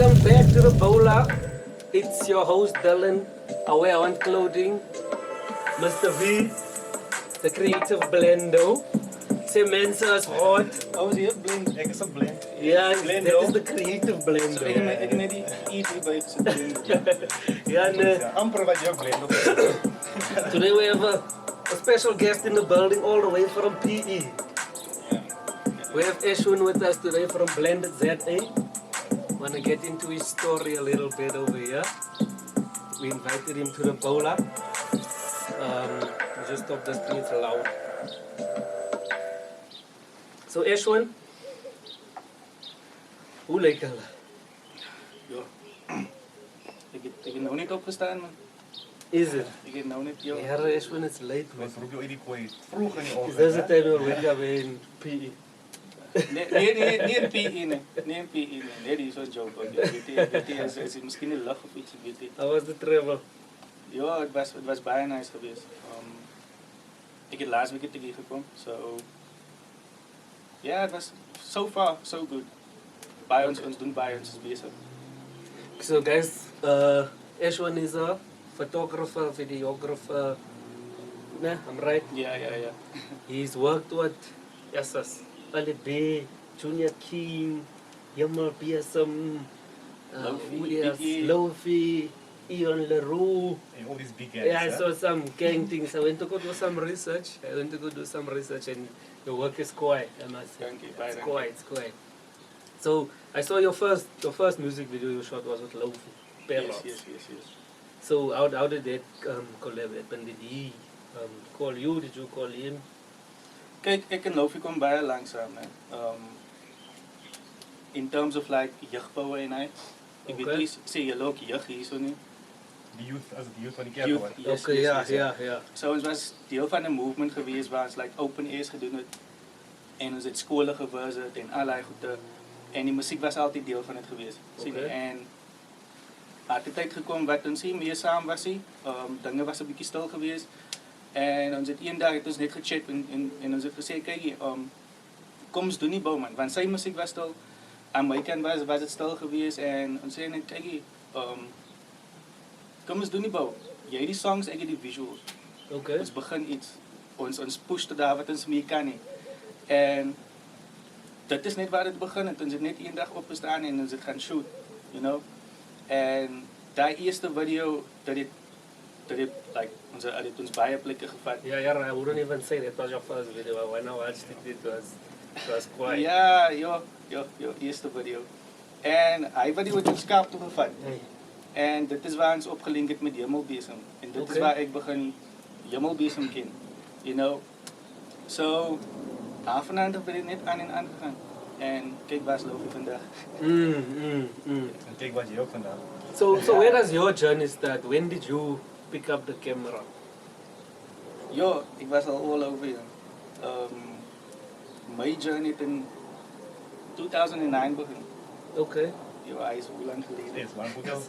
welcome back to the Bola. It's your host Dylan, aware on clothing, Mr. V, the creative blendo. Say mensen is hot. Oh, zie je? Blend. Ik is een blend. Yeah, Blendo. that is the creative blendo. Ik net die easy bij het blend. Yeah, and, Amper wat je blend. today we have a special guest in the building all the way from PE. We have Ashwin with us today from Blended ZA. Want to get into his story a little bit over here. We invited him to the Bola. Just stop this thing, it's loud. So Ashwin, hoe leek het? Ja. Ik heb nou niet opgestaan, man. Is it? Ik heb nou niet, joh. Yeah, Ashwin, it's late, man. Wat roep je ooit die kooi? Vroeg in die Is ochtend, this the hè? time we wake up in PE? Nee, niet een PE, nee. Nee, een PE, nee. Nee, die is zo'n joke, hoor. Weet je, is het misschien een lach of iets, weet je. How was the travel? Ja, het was bijna nice geweest. Ik heb laatst week tegen gekomen, so... Ja, het was so far, so good. Bij ons doen bij ons is bezig. So guys, Ashwin is a photographer, videographer. Nah, I'm right. Ja. He's worked with yes, Ali B, Junior King, Yamal PSM, Loufi, Loufi, Ian LaRue. And all these big guys, Yeah, I hè? saw some gang things. I went to go do some research. And your work is quite, I must say. Thank you, It's thank quite. So I saw your first music video you shot was with Loufi. Yes. So how did that collab happen? Did he call you? Did you call him? Kijk, ik en Loufi komen bijna langzaam. In terms of like jeugdbouweenheid. Ik weet Okay. niet, zie je ook jeugd hier zo nu? Die youth, als het youth van die kerk Youth, wordt. yes, Okay, yes. yeah. So het was deel van een movement geweest waar het like open airs gedaan het. En ons het scholen gevisit en allerlei goede. En die muziek was altijd deel van het geweest. Zie je? Okay. En had de tijd gekomen wat ons hier meer samen was. Dingen was een beetje stil geweest. En ons het een dag het ons net gechat en ons het gezegd, kijk, kom eens doen die bouw man. Want zijn muziek was stil. Aan mijn kant was het stil geweest. En ons zei net, kijk, kom eens doen die bouw. Jij die songs, ik die visuals. Okay. Ons begin iets. Ons push tot daar wat ons mee kan nie. En dat is net waar het begin het. Ons het net een dag opgestaan en ons het gaan shoot. You know? En die eerste video, dat het like, ons het baie plekke gevat. Yeah, I wouldn't even say that was your first video. When I watched it was quite. Ja, eerste video. En hij video het ons Kaap toe gevat. Hey. En dit is waar ons opgelinkt het met Hernelbesern. En dit is Okay. waar ik begin Hernelbesern ken. You know? So, vanavond ben ik net aan en aan gegaan. En kijk waar is Loufi vandaag. En kijk wat je ook vandaag. So where does your journey start? When did you pick up the camera? Yo, ik was al all over hier. Mijn journey in 2009 begon. Okay. Yo, hij is hoe lang geleden? Steeds lang goed al.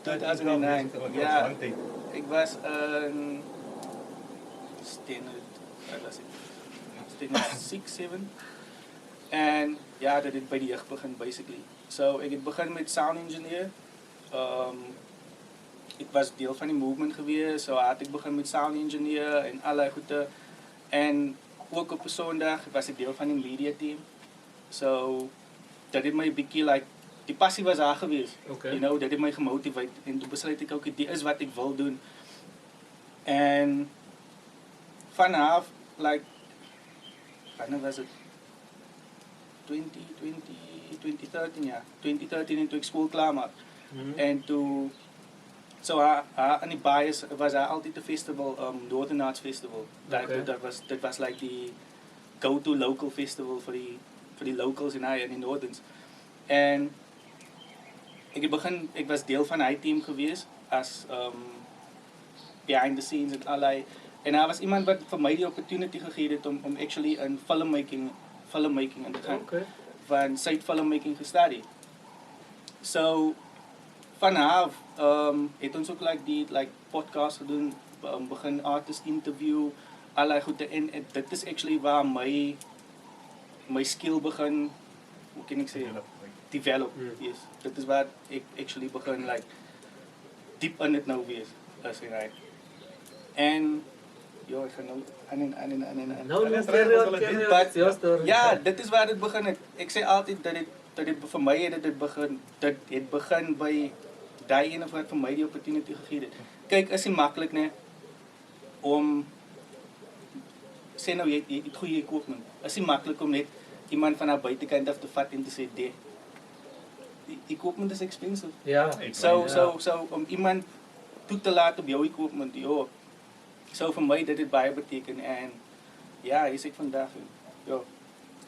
2009. Ja, Lang tijd. ik was een wat was ik? Stenen 6, 7. En ja, dat ik bij de jeugd begin basically. So, ik heb begin met sound engineer. Ik was deel van die movement geweest, so had ik begin met sound engineer en allerlei goede. En ook op een zondag was ik deel van die media team. So, dat heeft mij een beetje like, die passie was daar geweest. Okay. You know, dat heeft mij gemotiveerd. En toen besluit ik ook, dit is wat ik wil doen. En vanaf, like, wanneer was het? 2013, ja. 2013 en toen ik school klaar maakte. En toen, so aan die bias was daar altijd een festival, Northern Arts Festival. Okay. Dat was like die go-to local festival voor die locals in die Northerns. En ik was deel van hij team geweest, als behind the scenes en allerlei. En hij was iemand wat voor mij die opportunity gegeven heeft om actually een filmmaking in te gaan. Okay. Van site filmmaking gestudeerd. So, vanaf het ons ook die podcast gedaan, begin artist interview, allerlei goede. En dit is actually waar my skill begin, hoe kan ik zeggen, develop. Yes. Dit is wat ek actually begin like diep in dit nou wees. As jy right. En ja, ek gaan nou aan. No, Let's carry try on, to carry on. But It's your story. ja, dit is waar dit begin het. Ek sê altyd dat dit vir my het dit begin by daai ene wat vir my die opportunity gegee het. Kyk, is nie maklik nie om sê nou jy het goeie equipment. Is nie maklik om net iemand van 'n buitekant af te vat en te sê die equipment is expensive. Ja. So om iemand toe te laat op jou equipment, joh. So vir my dit het baie beteken en ja, is ek vandag. Ja.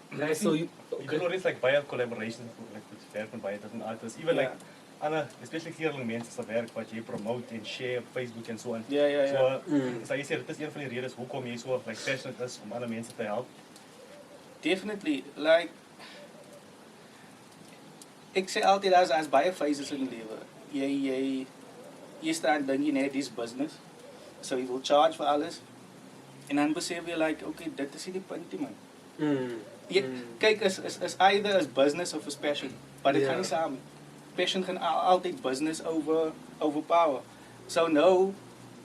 Nice, so you, You can always like buy collaborations with werk met baie different artists. Even like ander, especially hier mense se werk wat jy promote en share op Facebook en so aan. Ja. So, so jy sê dit is een van die redes hoekom jy so like passionate is om ander mense te help. Definitely, like ek sê altyd as baie phases in die lewe. Jy staan dink jy net dis business. So jy wil charge vir alles. En dan besef jy like, okay, dit is nie die punt nie man. Kyk, is either as business of as passion, maar dit gaan nie saam. Passion gaan altyd business over power. So nou,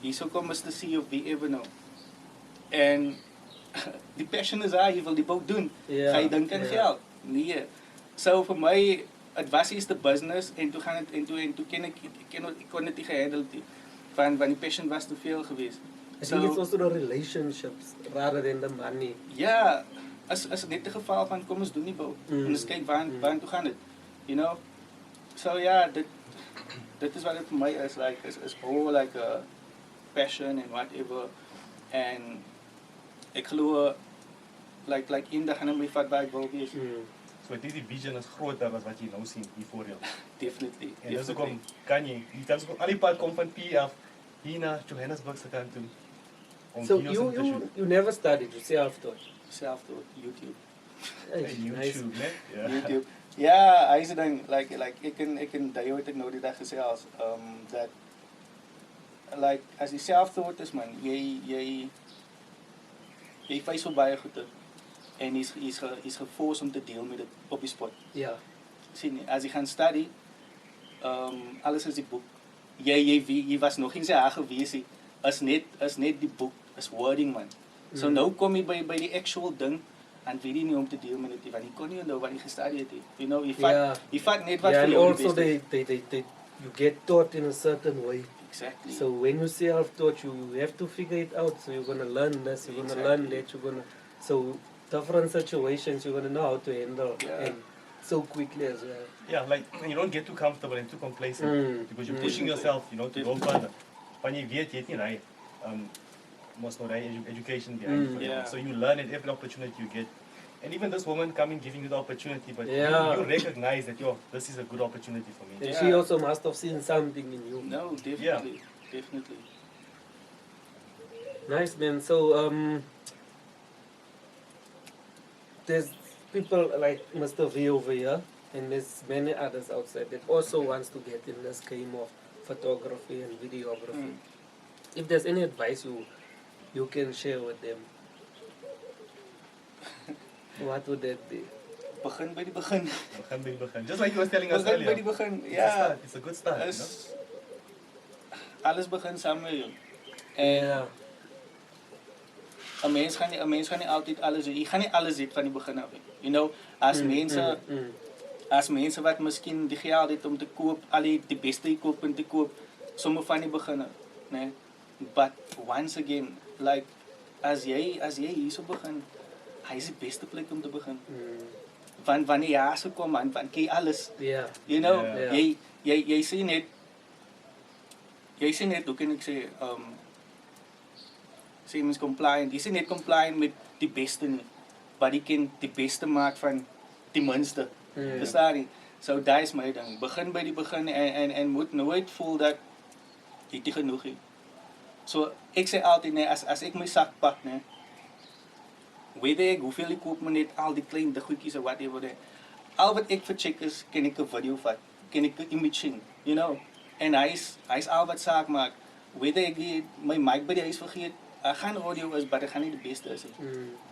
hierso kom Mr. C of wie ever nou. En die passion is daar, jy wil die boek doen. Ga jy dink aan geld? Nee. So vir my, het was eerst de business en toen gaan het en toen ik kon het niet gehandeld van die passion was te veel geweest. I think it's also the relationships rather than the money. Ja, als net het geval van kom eens doen die bouw. En eens kijk waar toe gaan het. You know? So ja, dit is wat het voor mij is. Like, is more like a passion and whatever. En ik geloof, like in de gaan hem mee vat waar ik wil wees. So die vision is groter as wat jy nou sien hier voor jou. Definitely. En dis hoekom kan jy kan al die pad kom van P af hier na Johannesburg se kant toe. So you never studied, you self-taught? Self-taught, YouTube. YouTube, né? Yeah. YouTube. Ja, hy sê dan like ek kan daai wat ek nou die dag gesê als dat like as jy self-taught is man, jy face so baie goede. En is geforced om te deel met het op die spot. Ja. Sien, as jy gaan study, alles is die boek. Jy was nog in sy haar gewees, is net die boek, is wording man. So nou kom jy by die actual ding, en weet jy nie om te deel met het, want jy kon nie nou wat jy gestudy het. You know, jy vat net wat vir jou and also you get taught in a certain way. Exactly. So when you self-taught, you have to figure it out. So you're gonna learn this, you're gonna learn that, so different situations you're gonna know how to handle and so quickly as well. Yeah, like you don't get too comfortable and too complacent because you're pushing yourself, you know, to go further. When you weet jy het nie right, must not education behind it. So you learn at every opportunity you get. And even this woman coming giving you the opportunity, but you recognize that this is a good opportunity for me. And she also must have seen something in you. No, definitely. Definitely. Nice man. So there's people like Mr. V over here, and there's many others outside that also wants to get in this game of photography and videography. If there's any advice you can share with them, what would that be? Begin by die begin. Begin by die begin. Just like you was telling us earlier. Begin by die begin. Ja. It's a good start. Alles begin saam met jou. En 'n mens gaan nie altyd alles hê. Jy gaan nie alles hê van die begin af. You know, as mense wat miskien die geld het om te koop, al die beste equipment te koop, sommer van die begin af, né? But once again, like as jy hierso begin, hy is die beste plek om te begin. Want wanneer jy daar sou kom, want ken alles. Yeah. You know, jy sien net, hoe kan ek sê, sê mens compliant. Jy sien net compliant met die beste nie, maar jy kan die beste maak van die minste. Verstaan jy? So daar is my ding. Begin by die begin en moet nooit voel dat jy nie genoeg het. So ek sê altyd nee, as ek my sak pak, nee, weet ek hoeveel equipment het, al die klein de goedjies of whatever, al wat ek vercheck is, kan ek 'n video vat, kan ek 'n image sien, you know, en hy is al wat saak maak, weet ek my mic by die huis vergeet, gaan audio is, maar dit gaan nie die beste is nie.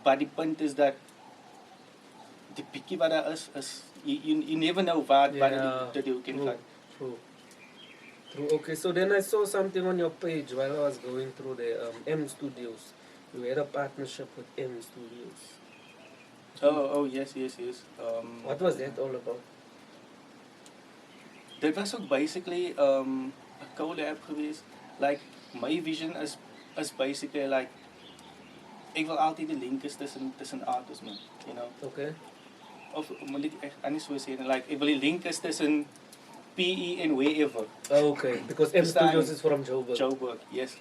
Maar die punt is dat die bietjie wat daar is you never know waar dat jy kan vat. True. Okay, so then I saw something on your page while I was going through the M Studios. You had a partnership with M Studios. Oh yes. What was that all about? Dit was ook basically 'n collab geweest. Like my vision is basically like ek wil altyd die link is tussen artists man, you know. Okay. Of moet ek anders so sê, like ek wil die link is tussen PE and wherever. Oh, okay, because M Studios is from Joburg. Joburg, yes.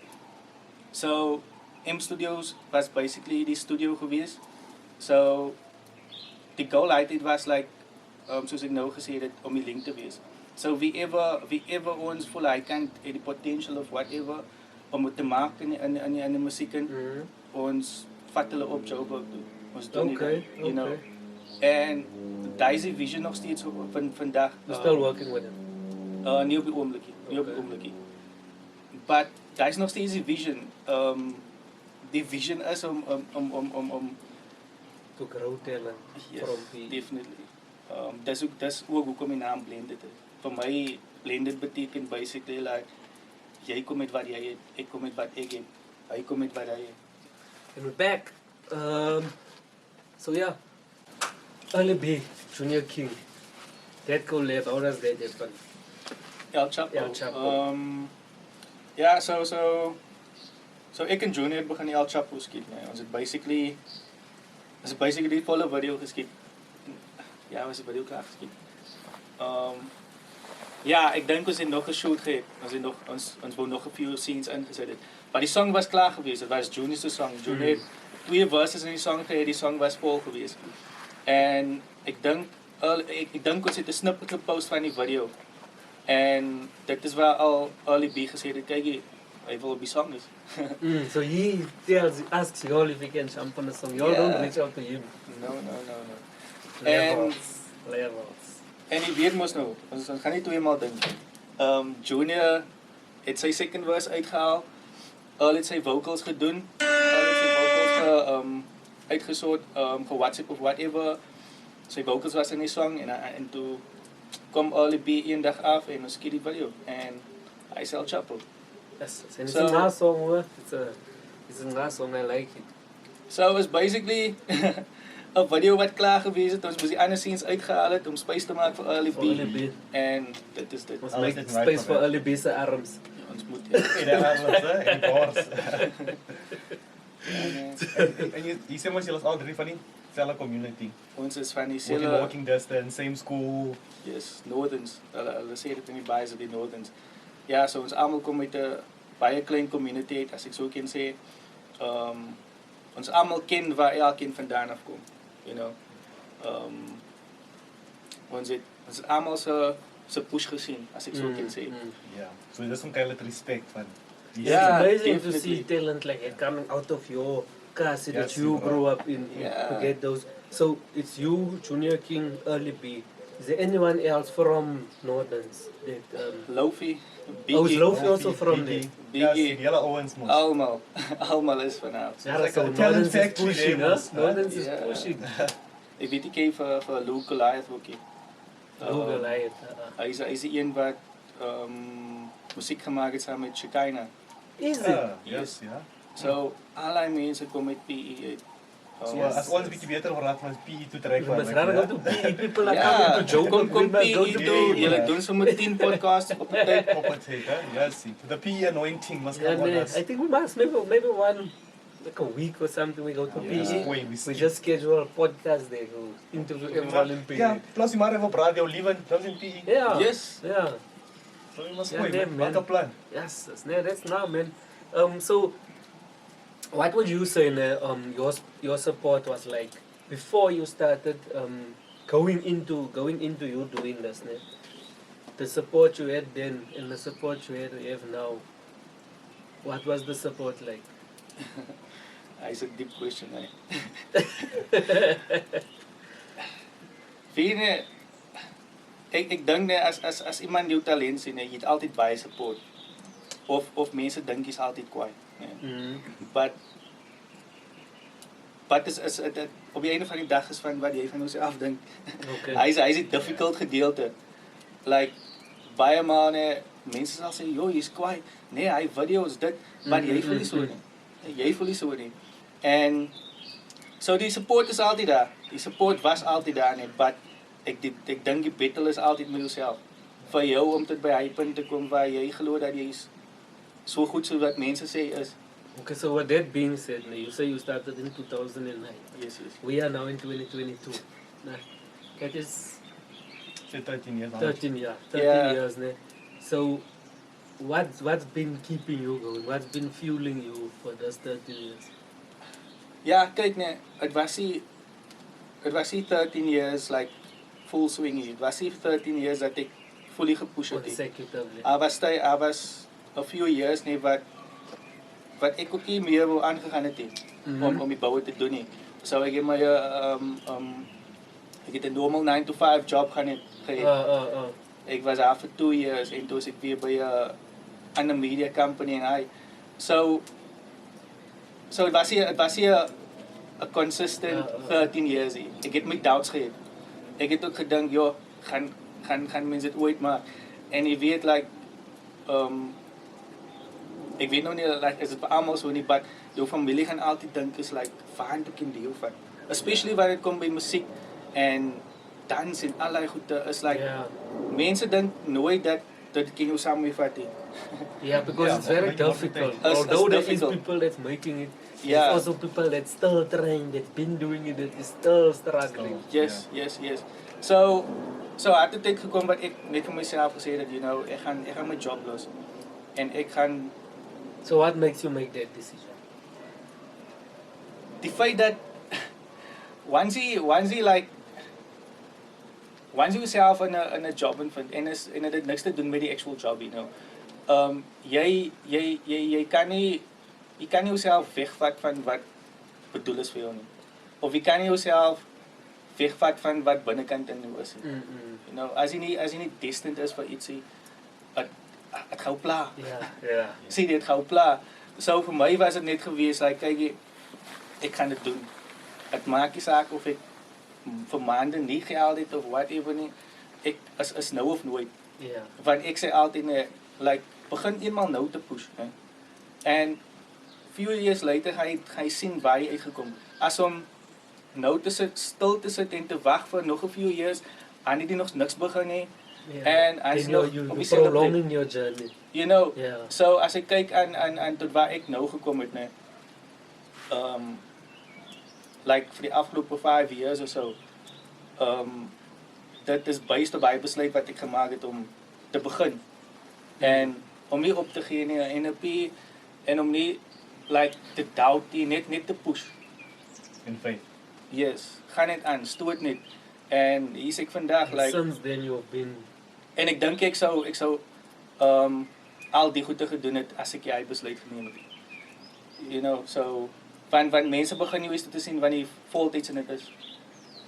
So M Studios was basically die studio geweest. So die goal uit was like soos ek nou gesê het om die link te wees. So wie ever ons voel hy kan die potential of whatever om het te maak in die musiek ons vat hulle op Joburg toe. Ons doen Okay, dit, you know. En daai vision nog steeds vandag. You're still working with him? Nie op die oomblikie. But daar is nog steeds die vision. Die vision is om to grow talent from PE. Definitely. Dis ook hoekom die naam Blended is. Vir my Blended beteken basically like jy kom met wat jy het, ek kom met wat ek het, hy kom met wat hy het. And we're back. So yeah, Early B, Junior King. That collab, how does that happen? El Chapo. El Chapo. Ja, so ek en Junior het begin El Chapo skiet, nee. Ons het basically die volle video geskiet. Ja, was die video klaar geskiet. Ja, ek dink ons het nog geshoot gehad. Ons wou nog 'n few scenes ingesit het. Maar die song was klaar geweest. Dit was Junior se song. Junior het 2 verses in die song gehad. Die song was vol geweest. En ek dink ons het 'n snippet gepost van die video. En dit is waar al Early B gesê het, kyk hy wil op die song is. So he asks you all if he can jump on the song. You all don't reach out to him. No. Levels. En jy weet mos nou, ons gaan nie tweemaal dink. Junior het sy second verse uitgehaal. Earl het sy vocals gedoen. Earl het sy vocals uitgesort, ge-WhatsApp of whatever. Sy vocals was in die song en toe kom Early B eendag af en ons skiet die video. En hy is El Chapo. Yes, and it's a nice song, hoor. It's a nice song, I like it. So it's basically 'n video wat klaar gewees het. Ons moes die ander scenes uitgehaal het om space te maak vir Early B. En dit is dit. Ons make space for Early B se arms. Ja, ons moet En die arms, en die bors. En jy sê mos julle is al 3 van die selfe community. Ons is van die Walking distance, same school. Yes, Northerns. Hulle sê dit in die bias of die Northerns. Ja, so ons almal kom uit 'n baie klein community uit, as ek so kan sê. Ons almal ken waar elkeen vandaan afkom, you know. Ons het almal se push gesien, as ek so kan sê. Ja, so dis om kyle respect van. It's amazing to see talent like it coming out of your class that you grew up in to get those. So it's you, Junior King, Early B. Is there anyone else from Northerns? Loufi, Oh, is Loufi also from there? Ja, die hele ouens mos. Almal is vanaf. Ja, so Northerns is pushing, huh? Northerns is pushing. Ek weet nie vir Lou Goliath ook nie. Lou Goliath. Hy is die een wat musiek gemaak het saam met Shekinah. Is it? Yes, ja. So, al die mense kom met PE uit. So as ons 'n bietjie beter raak van PE toe trek But rather go to PE, people are coming to Joburg. Kom We must go PE to toe, PE. julle doen sommer 10 podcasts op 'n tyd. Op het hè? Yes, the PE anointing must Yeah, come on man. us. I think we must maybe one like a week or something we go to PE. We just schedule a podcast there to interview everyone in PE. Ja, plus jy maar even op radio liewen, dan in PE. Yeah. Yes. Yeah. So jy must Ja, gooi, nee, wat 'n man. plan. Yes, that's now, man. So what would you say your support was like before you started going into you doing this, né? The support you had then and the support you have now. What was the support like? It's a deep question, eh? Vind ek dink net as iemand jou talent sien, jy het altyd baie support. Of mense dink jy's altyd kwaai, né? But is op die einde van die dag is van wat jy van jouself dink. Okay. Hy is die difficult gedeelte. Like baie maande mense sal sê, "Jo, jy's kwaai." Nee, hy video's dit, maar jy voel nie so nie. Jy voel nie so nie. En so die support is altyd daar. Die support was altyd daar nie, but ek dink die battle is altyd met jouself. Vir jou om tot by hy punt te kom waar jy glo dat jy is so goed so wat mense sê is. Okay, so with that being said, you say you started in 2009. Yes. We are now in 2022. Nah, that is Say 13 years. 13 years. 13 Yeah. years, né? So, what's been keeping you going? What's been fueling you for those 13 years? Ja, kyk nee, het was nie 13 years like full swing nie. Het was nie 13 years dat ek fully gepush het nie. Consecutively. Daar was a few years nie wat ek ook nie meer wou aangegaan het nie, om die bouwe te doen nie. So ek het my ek het 'n normal 9 to 5 job gehad. Ek was daar vir 2 years en toe was ek weer by 'n ander media company en hy. So it was hier 'n consistent 13 years nie. Ek het my doubts gehad. Ek het ook gedink, joh, gaan mense dit ooit maak. En jy weet like ek weet nog nie like is dit vir almal so nie, but jou familie gaan altyd dink is like waar het ek in deel van. Especially wanneer dit kom by musiek en dans en allerlei goede is like mense dink nooit dat dit kan jou saam mee vat nie. Yeah, because it's very difficult. It's Although there is difficult. people that's making it, Yeah. there's also people that's still trying, that's been doing it, that is still struggling. Yes. So het die tyd gekom wat ek net vir myself gesê dat, you know, ek gaan my job los. En ek gaan So what makes you make that decision? die feit dat once jy jouself in 'n job vind en dit het niks te doen met die actual job, you know. Jy kan nie jouself wegvat van wat bedoel is vir jou nie. Of jy kan nie jouself wegvat van wat binnekant in jou is nie. You know, as jy nie destined is vir ietsie, het gou pla. Yeah. Sien dit gou pla. So vir my was dit net gewees, like kyk ek gaan dit doen. Dit maak nie saak of ek vir maande nie geld het of whatever nie. Ek is nou of nooit. Yeah. Want ek sê altyd nee, like begin eenmaal nou te push, hè. En few years later gaan jy sien waar jy uitgekom. As om nou te sit, stil te sit en te wag vir nog 'n few years, aan die nog niks begin nie. En as Then nog you're prolonging your journey. you know, Yeah. so as ek kyk aan tot waar ek nou gekom het, nee. Like vir die afgelope 5 years or so. Dit is based op die besluit wat ek gemaak het om te begin. En om nie op te gee nie en om nie like te doubt nie, net te push. In faith. Yes, gaan net aan, stoot net. En hier is ek vandag like Since then you've been en ek dink ek sou al die goede gedoen het as ek die besluit geneem het. You know, so want mense begin nie eens te sien wanneer jy voltyds in dit is.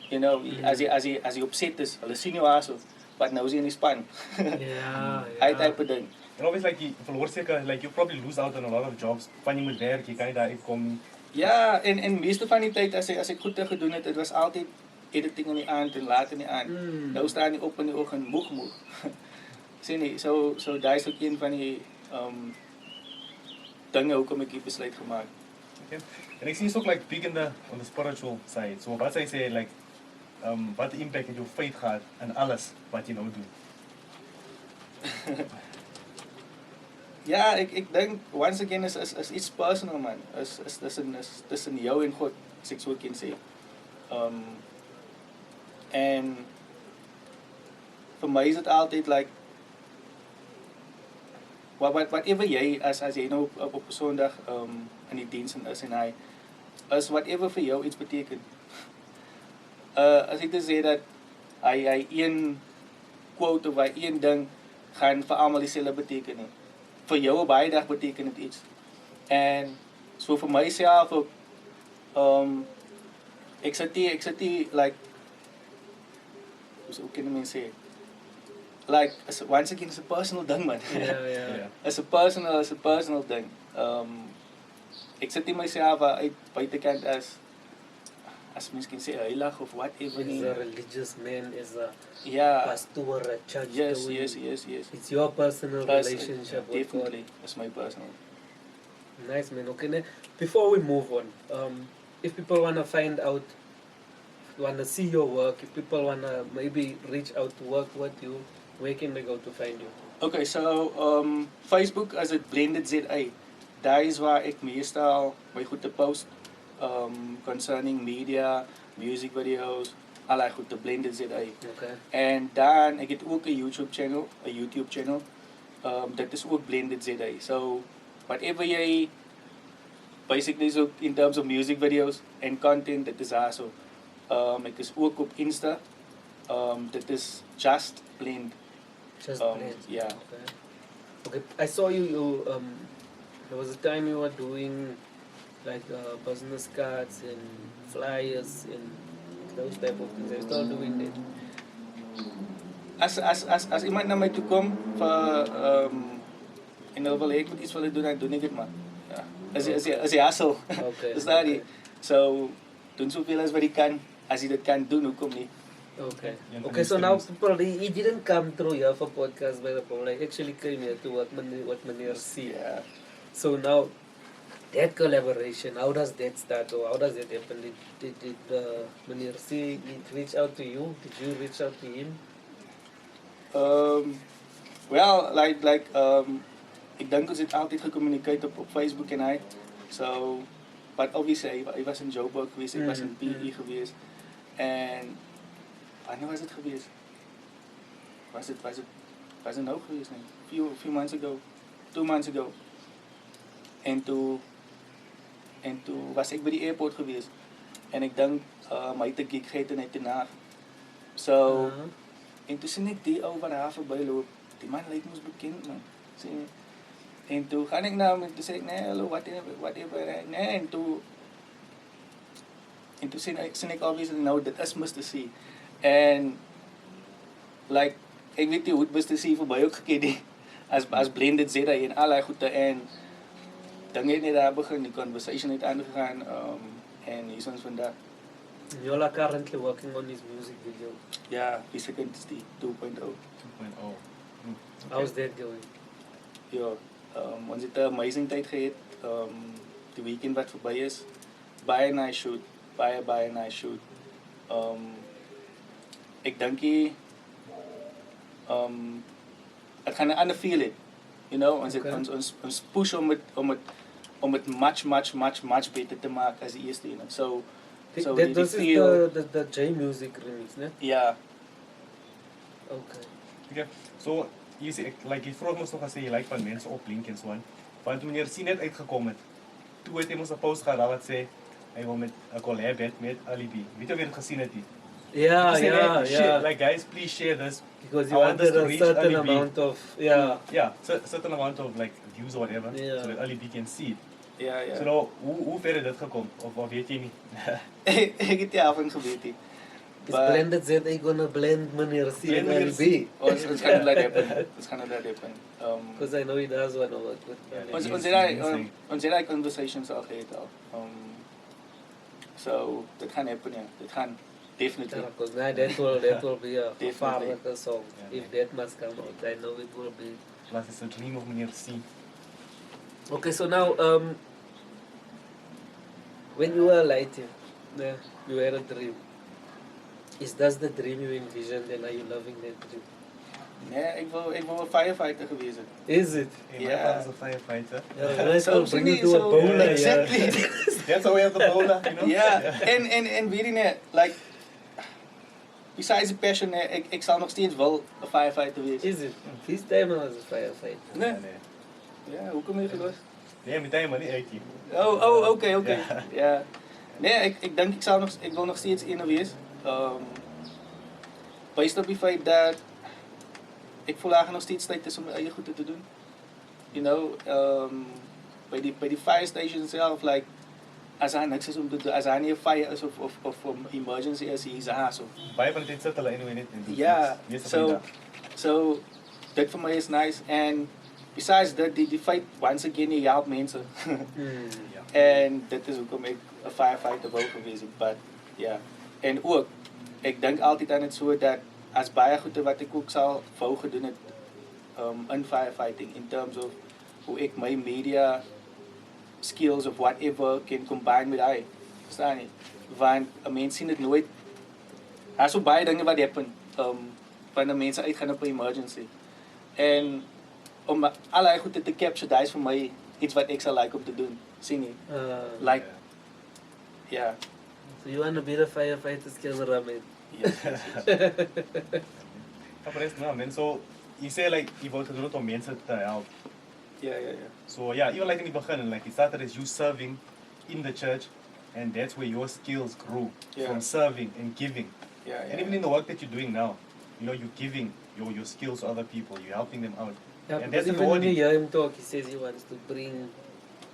You know, as jy opset is, hulle sien jou aso, wat nou is jy in die span. Hy type ding. And obviously, like, verloor seker, like, you probably lose out on a lot of jobs. Van jy moet werk, jy kan nie daar uitkom nie. Ja, en meeste van die tyd as ek goed gedoen het, dit was altyd editing in die aand en laat in die aand. Nou staan jy op in die oggend moeg. Sien nie, so daai is ook een van die dinge hoekom ek die besluit gemaak. Okay. En ek sien jy's ook like big on the spiritual side. So wat sy sê like wat impact het jou faith gehad in alles wat jy nou doen? Ja, ek dink once again is iets personal man. Is tussen jou en God, as ek so kan sê. En vir my is dit altyd like whatever jy as jy nou op 'n Sondag in die diens is en hy is whatever vir jou iets beteken. As ek te sê dat hy een quote of hy een ding gaan vir almal dieselfde beteken nie. Vir jou op baie dag beteken dit iets. En so vir myself ook ek sit like hoe kan mense sê? Like once again it's a personal ding man. Yeah. It's a personal thing. Ek sit nie myself uit buitekant as as mens kan sê heilig of whatever Is a religious man, is a Ja. pastor, a church. Yes, going. yes. It's your personal relationship with God. Definitely. It's my personal. Nice, man. Okay, now, before we move on, if people want to find out, want to see your work, if people want to maybe reach out to work with you, where can they go to find you? Okay, so Facebook as dit Blended ZA. Daar is waar ek meestal my goed te post concerning media, music videos, allerlei goed te Blended ZA. Okay. En dan ek het ook 'n YouTube channel. Dit is ook Blended ZA. So whatever jy basically so in terms of music videos and content, dit is daar so. Ek is ook op Insta. Dit is Just Blend. Just Blend. Yeah. Okay. Okay. I saw you. There was a time you were doing like business cards and flyers and those type of things. Are you still doing that? As iemand naar mij toe komt en dan wil ik iets willen doen, dan doe ik het maar. Ja. Als je hassel. Okay. Dus daar die. Okay. So, doen zoveel als wat ik kan. Als je dat kan doen, hoe kom niet? Okay. Young Okay, so now Christians. people, he didn't come through here for podcast by the people. Like actually came here to what Meneer see. Ja. So now that collaboration, how does that start or how does that happen? Did Meneer C reach out to you? Did you reach out to him? Well, ik denk dat het altijd gecommuniceerd op Facebook en hij. So, but obviously, hij was in Joburg geweest, ik was in PE geweest. En wanneer was het geweest? Was het nou geweest? Nee. Few months ago. 2 months ago. En toen was ik bij die airport geweest. En ik denk, hij heeft een gig gehad en hij daarna. So, en toen zie ik die over de haven bijloop. Die man lijkt me bekend, man. En toen ga ik naar hem en toen zei ik, nee, hallo, whatever. Nee, en toen zie ik obviously, nou, dat is Mr. C. En, like, ik weet niet hoe het Mr. C voorbij ook gekeken als Blended ZA en allerlei goed. En dan heeft hij daar begin, die conversation heeft aangegaan. En hier zijn vandaag. You are currently working on his music video. Ja, die second is die 2.0. 2.0. How's that going? Ja, ons het 'n amazing tyd gehad. Die weekend wat voorbij is. Baie nice shoot. Baie nice shoot. Ik denk het gaan een ander feeling. You know, ons push om het much beter te maken als de eerste. You know? So This is the J Music remix, ne? Ja. Okay. Okay, so je ziet, like je vroeg ons nog als je like van mensen op link en zo. Want toen je er net uitgekomen het, toen heeft hij ons een post gehad wat zei hij wil met een collab met Alibi. Weet je weer het gezien het? Yeah. Like guys, please share this. Because I you want us wanted to a reach certain Alibi. amount of Certain amount of like views or whatever, Yeah. so that Alibi can see it. Ja. So nou, hoe ver is dit gekomen? Of weet je niet? Ik heb die avond geweten. Is Blended ZA gonna blend Meneer C Blend and Meneer C. LB? It's gonna let happen. It's gonna let happen. Because I know he does want to work with Yeah. Ons het conversations al gehad al. So that gaan happen, ja. Dat gaan definitely. Because now that will be a Definitely. far song. Yeah. If that must come out, I know it will be. Plus it's a dream of meneer C. Okay, so now when you were lighting, you had a dream. Is that the dream you envisioned and are you loving that dream? Nee, ik wil een firefighter geweest zijn. Is it? Hey, Yeah. my father's a firefighter. Yeah, nice will bring you so- to a bowler, exactly. That's how we have the bowler, you know? Ja, en weet je niet, like, besides the passion, ik zal nog steeds wel een firefighter wezen. Is it? This time I was a firefighter. Nee? Ja, hoe kom je geweest? Nee, meteen maar niet uit hier. Oh, oké. Ja. Ja. Nee, ik denk ik wil nog steeds in wees. Based op die feit dat ik voel eigenlijk nog steeds tijd is om mijn eigen goed te doen. You know, bij die fire station zelf, like, als hij niks is om te doen, als hij niet een fire is of een emergency is, hij is daar zo. Baie van die tijd zit hulle anyway net in. Ja, Meeste van die dag. so dat voor mij is nice. En besides that, die fight, once again, je helpt mensen. En dat is ook om ik een firefighter wil geweest. But Ja. En ook, ek dink altyd aan dit so dat as baie goede wat ek ook sal wou gedoen het in firefighting in terms of hoe ek my media skills of whatever can combine met hy. Verstaan jy? Want 'n mens sien dit nooit. Daar's so baie dinge wat happen wanneer mense uitgaan op 'n emergency. En om al die goede te capture, dat is vir my iets wat ek sal like om te doen. Sien jy? Like, ja. So you want to be the firefighter's cameraman? Yes. No, man. So you say like you want to do it om mensen te help. Ja. So yeah, even like in the beginning, like it started as you serving in the church, and that's where your skills grew from serving and giving. Ja. And even in the work that you're doing now, you know, you're giving your skills to other people, you're helping them out. Yeah, And because that's even when you rewarding. hear him talk, he says he wants to bring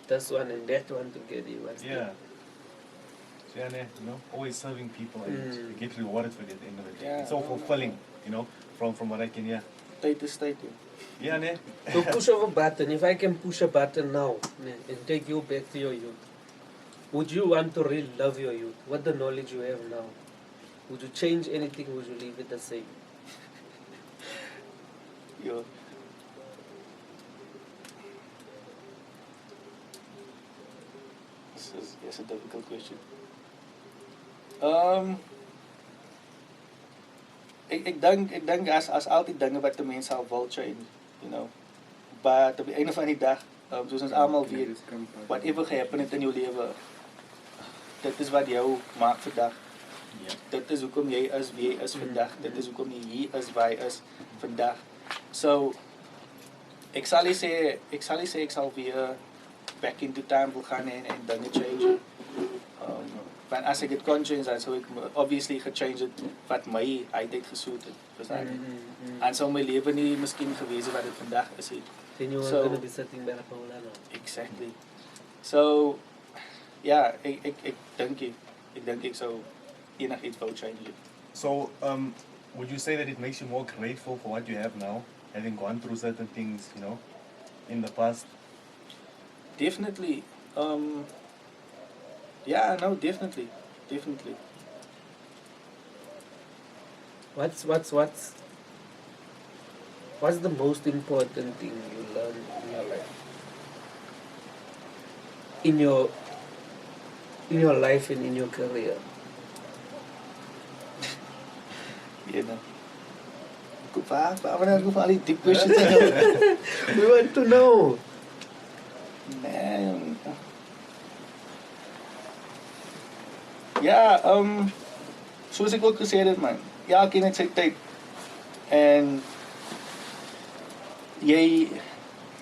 this one and that one together. He wants Yeah. So yeah, you know, always serving people and you get rewarded for it at the end of the day. Yeah. It's so fulfilling, you know, from what I can hear. Tyd is tyd. Yeah, ne? to push of a button. If I can push a button now and take you back to your youth, would you want to relive your youth? What the knowledge you have now? Would you change anything? Would you leave it the same? Yo. This is a difficult question. Ek dink as altyd dinge wat 'n mens sal wil change, you know. But op die einde van die dag, soos ons almal weet, whatever gehappen het in jou lewe, dit is wat jou maak vandag. Dit is hoekom jy is wie jy is vandag. Dit is hoekom jy hier is waar jy is vandag. So ek sal nie sê ek sal weer back into time wil gaan en dinge change. Want as ek dit kon change, dan sou ek obviously gechange het wat my uit gesoet het. Verstaan jy? En sou my lewe nie miskien gewees het wat dit vandag is nie. Then you are So- going to be sitting by the pool now. Exactly. So ja, ek dink ek sou enigiets wou change het. So, would you say that it makes you more grateful for what you have now, having gone through certain things, you know, in the past? Definitely. Yeah, no, definitely. What's the most important thing you learn in your life? In your life and in your career. You know. Waarom heb ik al die deep questions? We want to know. Man. Ja, zoals ik ook gezegd heb, man. Ja, ik het zijn tijd. En jij,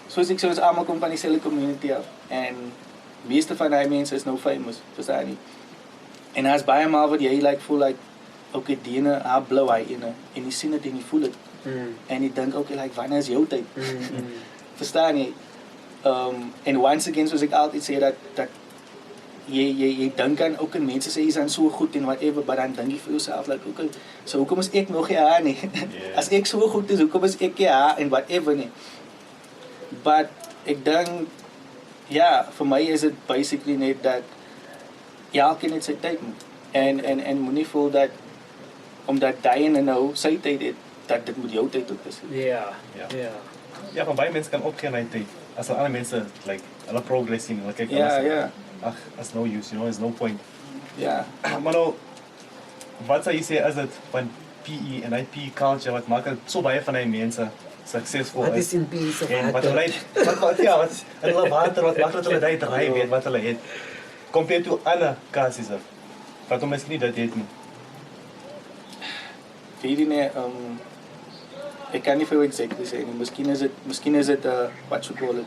zoals ik zoals allemaal kom van diezelfde community af. En de meeste van die mensen is nou famous, verstaan je? En als bij hem al wat jij like, voel, like, oké, die ene, haar blauw hij ene. En die zien het en die voelen het. En die denkt, oké, like, wanneer is jouw tijd? Verstaan je? En once again, zoals ik altijd zeg, dat jy dink aan ook en mense sê jy is so goed en whatever, maar dan dink jy vir jouself like okay, so hoekom is ek nog ja nie? As ek so goed is, hoekom is ek ja en whatever nie? But ek dink ja, vir my is dit basically net dat elkeen het sy tyd moet. En moenie voel dat omdat jy en nou sy tyd het, dat dit moet jou tyd ook is. Yeah. Ja, van baie mense kan opgee na die tyd. As al ander mense like hulle progress sien, hulle kyk Ja. Ag, that's no use, you know, there's no point. Ja. Maar nou, wat sou jy sê is dit van PE en die PE culture wat maak dat so baie van die mense suksesvol What is? is in peace of En wat water? hulle wat hulle water wat maak dat hulle daai draai weet wat hulle het. Compared to ander cases wat hom miskien nie dit het nie. Weet jy nie, ek kan nie vir jou exactly sê nie. Miskien is dit what you call it,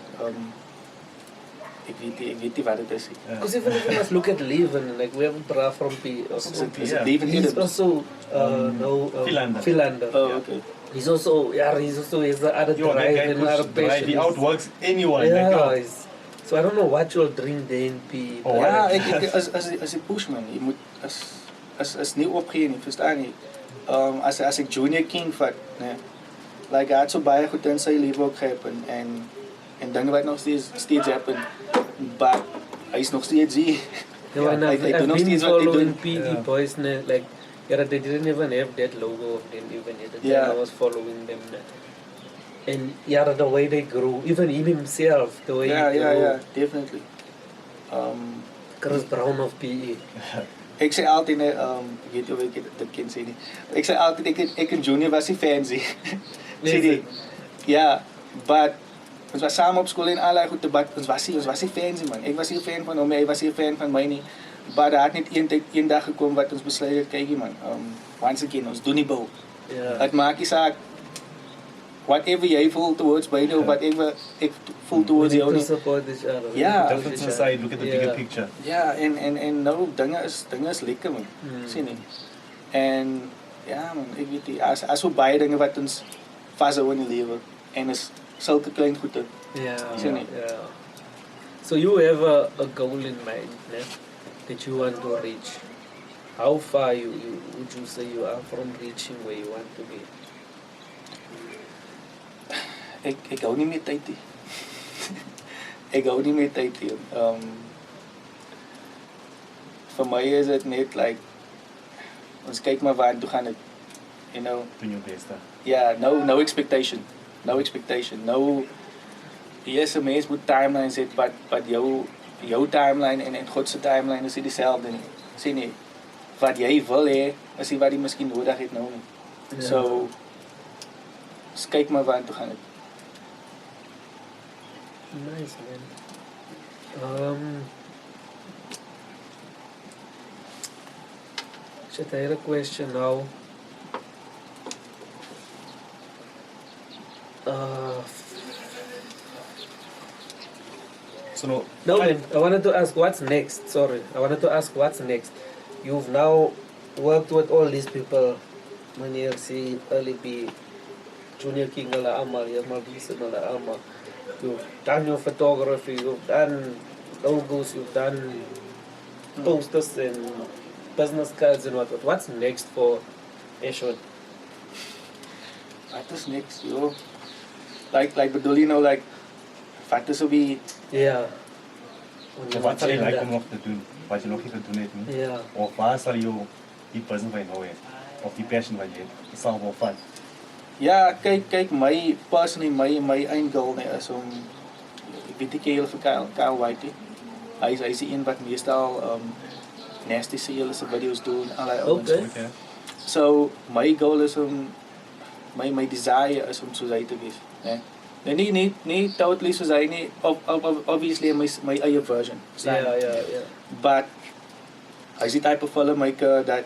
ek weet nie wat dit is nie. Because even if you must look at Leven, like we have a bra from P. Is dit Ja. Leven He's Adams? also Philander. Oh, okay. He's also he's the other Yo, that drive guy and other pushes drive, passion. he outworks anyone. Yeah, Like, so I don't know what you'll drink the NP. Oh, Ja, ek as ek push man, jy moet as nie opgee nie, verstaan jy? As ek Junior King vat, né? Like hy het so baie goed in sy lewe ook gehappen en dinge wat nog steeds happen, but hy is nog steeds hier. Yeah, and I've doen nog been steeds wat ek following doen. PE Yeah. boys, like, yeah, they didn't even have that logo of them even at the time Yeah. I was following them. And yeah, the way they grew, even him himself, the way Yeah, he yeah, grew. yeah, definitely. Chris Brown of PE. Ek sê altyd net ek weet of ek dit kan sê nie. Ek sê altyd ek en Junior was nie fans nie. Sê die. Ja, but ons was saam op skool en allerlei goed debat. Ons was nie fans nie man. Ek was nie 'n fan van hom, hy was nie 'n fan van my nie. Maar daar het net eendag gekom wat ons besluit het, kykie man. Once again, ons doen nie bou. Yeah. Dit maak nie saak whatever jy voel towards my of whatever ek voel towards We jou need nie. to support each other. Yeah. Difference aside, look at the bigger picture. Ja, en nou dinge is lekker man. Sien nie. En ja man, ek weet nie, as so baie dinge wat ons vashou in die lewe en is sulke klein goede. Yeah. Sien nie. Yeah. So you have a goal in mind, né? That you want to reach. How far you would you say you are from reaching where you want to be? Ek hou nie meer tyd nie. Ek hou nie meer tyd nie. Vir my is dit net like ons kyk maar waar toe gaan dit. You know. Doen jou beste. Yeah, no expectation. No expectation. No. Yes, 'n mens moet timelines hê, but jou timeline en God se timeline is nie dieselfde nie. Sien nie. Wat jy wil hê, is nie wat jy miskien nodig het nou nie. Ja. So kyk maar waar toe gaan dit. Nice, man. Shit, I had a question now. So no, No, man, I wanted to ask what's next. Sorry, I wanted to ask what's next. You've now worked with all these people. Meneer C, Early B, Junior King, Ala Amal, Yamal Beeson, Ala Amal. You've done your photography, you've done logos, you've done posters and business cards and what. What's next for Eshon? Wat is next, yo? Like bedoel jy nou like wat is op die Yeah. so wat sal jy like om nog te doen? Wat jy nog nie gedoen het nie? Yeah. Of waar sal jou die person wat jy nou het? Of die passion wat jy het? Dit sal wel van. Ja, kyk my personally my eindgoal nee is om ek weet ek heel vir Kyle White. Hy is die een wat meestal nasty se hele se video's doen allerlei ouens. Okay. Okay. So my goal is om my desire is om soos hy te wees, né? Nee, totally soos hy nie, obviously my eie version. Yeah. But hy's die type of filmmaker that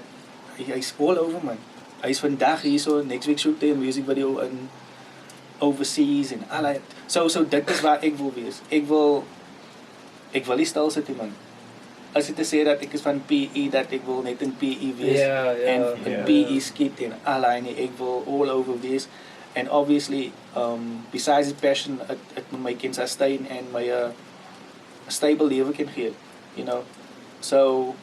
hy's all over man. Hy's vandag hierso, next week shoot hy 'n music video in overseas en allerlei. So dit is waar ek wil wees. Ek wil nie stil sit nie man. As jy te sê dat ek is van PE, dat ek wil net in PE wees en PE skiet en allerlei nie, ek wil all over wees. And obviously, besides the passion, het moet my kind sustain en my stable lewe kan gee, you know. So,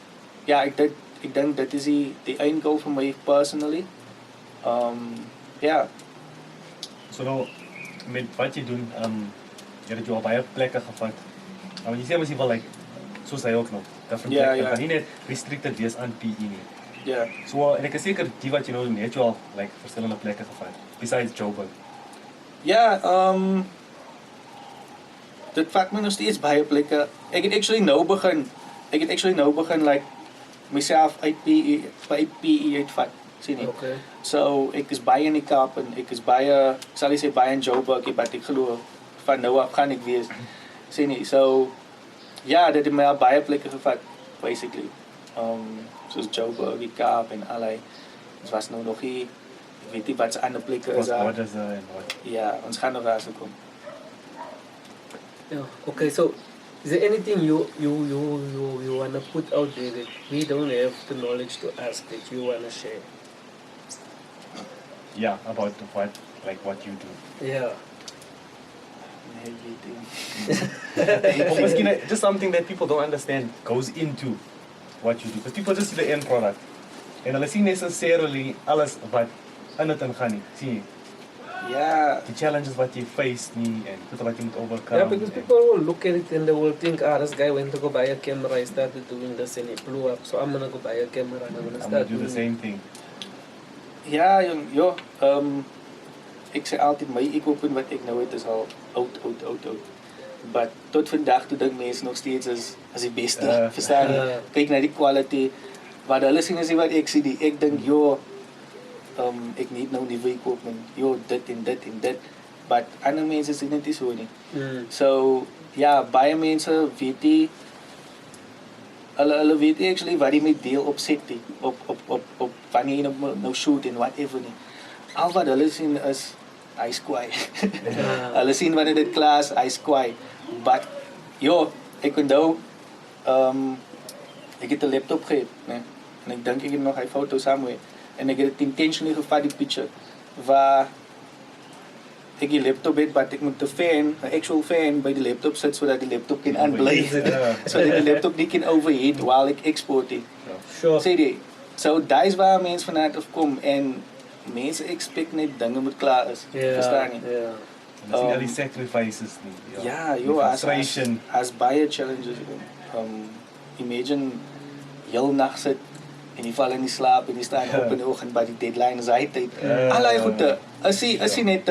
ja, ek dink dit is die eindgoal vir my personally. Ja. So nou, met wat jy doen, jy het jou al baie plekke gevat. Maar jy sê mos jy wil like, soos hy ook nog, different Ja, plekke, ja. kan nie net restricted wees aan PE nie. Ja. So, en ek is seker die wat jy nou doen, het jy al like verskillende plekke gevat, besides Joburg. Ja, dit vat my nog steeds baie plekke. Ek het actually nou begin like myself uit PE uitvat, sien jy? Okay. So ek is baie in die Kaap en ek is baie, sal jy sê baie in Joburg, but ek glo van nou af gaan ek wees, sien jy? So ja, dit het my al baie plekke gevat, basically. Soos Joburg, die Kaap en allerlei. Ons was nou nog hier, ek weet nie wat se ander plekke is daar. Wat is en wat? Ja, ons gaan nog daar so kom. Yeah. Okay, so is there anything you wanna put out there that we don't have the knowledge to ask that you wanna share? Yeah, about what you do. Yeah. Everything. Of miskien just something that people don't understand goes into what you do. Because people just see the end product. En hulle sien necessarily alles wat in dit ingaan nie, sien jy? Yeah. the challenges what you face nie and what you must overcome. Yeah, because people will look at it and they will think, this guy went to go buy a camera, he started doing this and it blew up, so I'm gonna go buy a camera and I'm gonna I'm start gonna do the doing same thing. Ja, jong, ja. Ik zeg altijd, mijn equipment wat ik nou het is al oud. Maar tot vandaag toe denk mensen nog steeds als die beste. Verstaan je? Kijk naar die quality. Wat hulle sien is nie wat ek sien. Ik denk, joh, ik niet nou nieuwe equipment. Joh, dit en dit. Maar andere mensen zien het niet zo nie. So, ja, baie mensen weet die. Hulle weet actually wat die met deel op set die. Op wanneer je nou shoot en whatever nie. Al wat hulle sien is, hy's kwaai. Hulle sien wanneer dit klaar is, hy's kwaai. But, joh, ek onthou, ek het 'n laptop gehad, né? En ek dink ek het nog hy foto somewhere. En ek het dit intentionally gevat die picture waar ek die laptop het, but ek moet 'n actual fan by die laptop sit sodat die laptop kan aanbly. Sodat die laptop nie kan overheat while ek export it. Sure. Sê jy. So dis waar mense vanuit af kom en mense expect net dinge moet klaar is. Verstaan jy? Yeah. And I see all these sacrifices nie. Ja, Die joh, frustration. as baie challenges. Imagine heel nag sit en jy val in die slaap en jy staan op in die oggend by die deadline is hy tyd. Allei goede. As jy net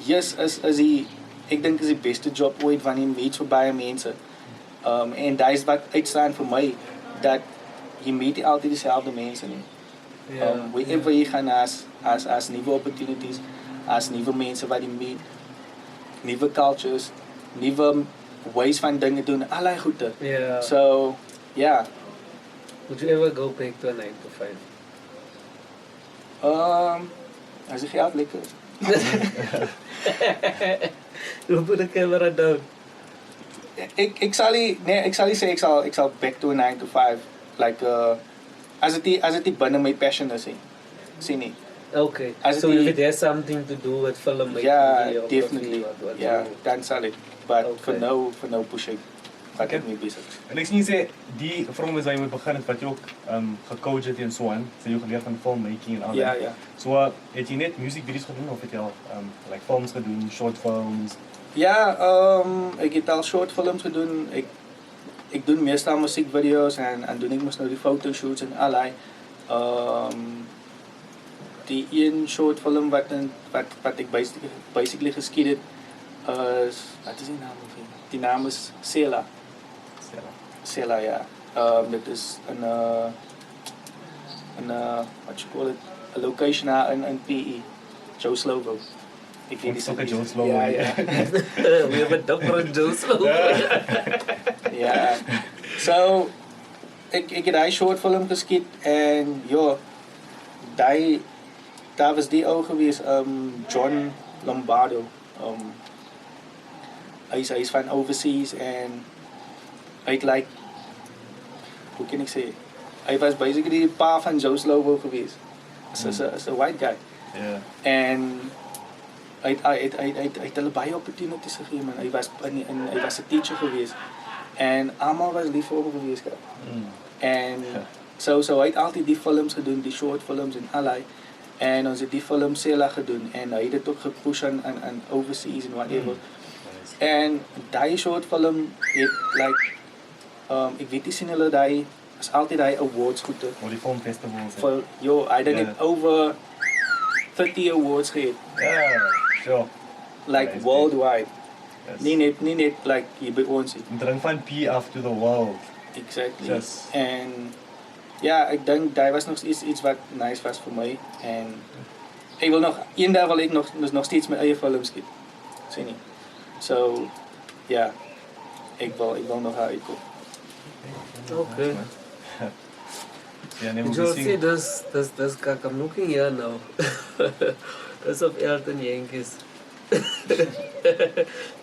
yes is die ek dink is die beste job ooit wanneer jy meet vir baie mense. En dis wat uitstaan vir my dat jy meet nie altyd dieselfde mense nie. Wherever jy gaan as nuwe opportunities, as nuwe mense wat jy meet, nuwe cultures, nuwe ways van dinge doen, allei goede. Yeah. So, yeah. Would you ever go back to a 9 to 5? As die geld lekker is. You put the camera down. Ek sal nie sê ek sal back to a 9 to 5 like as dit nie binne my passion is nie. Sien nie. Okay. As So die- if it has something to do with filmmaking, Ja, or definitely. what Ja, you- dan sal ek. But for Okay. now push ek. Wat ek mee besig is. En ek sien jy sê die from is waar jy moet begin het wat jy ook gecoach het en so aan. Sê jy geleer van filmmaking en al Ja, dat. ja. So het jy net musiekvideo's gedoen of het jy al like films gedoen, short films? Ja, ek het al short films gedoen. Ek doen meestal musiekvideo's en doen ek mos nou die fotoshoots en allei. Die een short film wat ek basically geskiet het is wat is die naam van? Die naam is Sela. Sela, ja. Dit is in what you call it, a location daar in PE, Joe Slovo. Ek weet Ons ook 'n Joe Slovo, Ja, ja. ja. We have a different juice. Ja. So ek het daai short film geskiet en ja, daar was die ou gewees, John Lombardo. Hy is van overseas en hy het like, hoe kan ek sê, hy was basically die pa van Joe Slovo gewees. Is 'n white guy. Ja. En hy het hulle baie opportunities gegee, man. Hy was 'n teacher gewees. En almal was lief vir hom gewees. En so hy het altyd die films gedoen, die short films en allei. En ons het die film Sela gedoen en hy het dit ook gepush aan overseas en whatever. En daai short film het like ek weet nie sien hulle daai is altyd daai awards goede. Of die filmfestivals. For I dink het over 30 awards gehad. Ja, sure. Like Nice, worldwide. Yes. Nie net like hier by ons nie. Dring van P af to the world. Exactly. Yes. En ja, ek dink daai was nog iets wat nice was vir my en ek wil eendag wil ek nog steeds my eie film skiet. Sien nie. So ja, ek wil nog uitkom. Okay. Ja, nee, Did we you see zien. this kak? I'm looking here now. That's of Elton Yankees.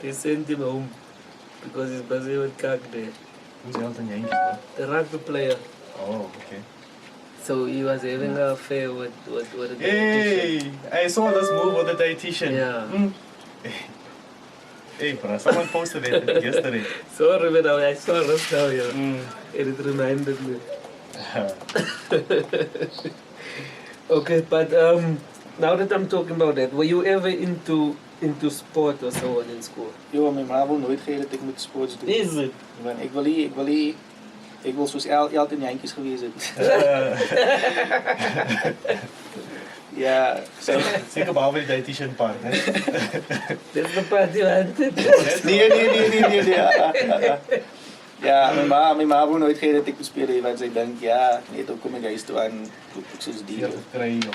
They sent him home because he's busy with kak there. Who's Elton Yankees, man? The rugby player. Oh, okay. So he was having an affair with a Hey, I saw this move with the dietitian. Yeah. Hey, bro, someone posted it yesterday. Sorry, man, I saw this now here. Mm. And it reminded me. Okay, but Now that I'm talking about that, were you ever into sport or so on in school? Jo, mijn ma wil nooit geven dat ik moet sports doen. Is it? Want ik wil zoals altijd in Jantjes geweest zijn. Ja, zo. Zeker behalve die dietitian part, hè? That's the part you wanted. Nee. Ja, mijn ma wil nooit geven dat ik moet spelen. Want zij denkt, ja, nee, dan kom ik juist toe aan. Doe ik zoals die. Je krijg je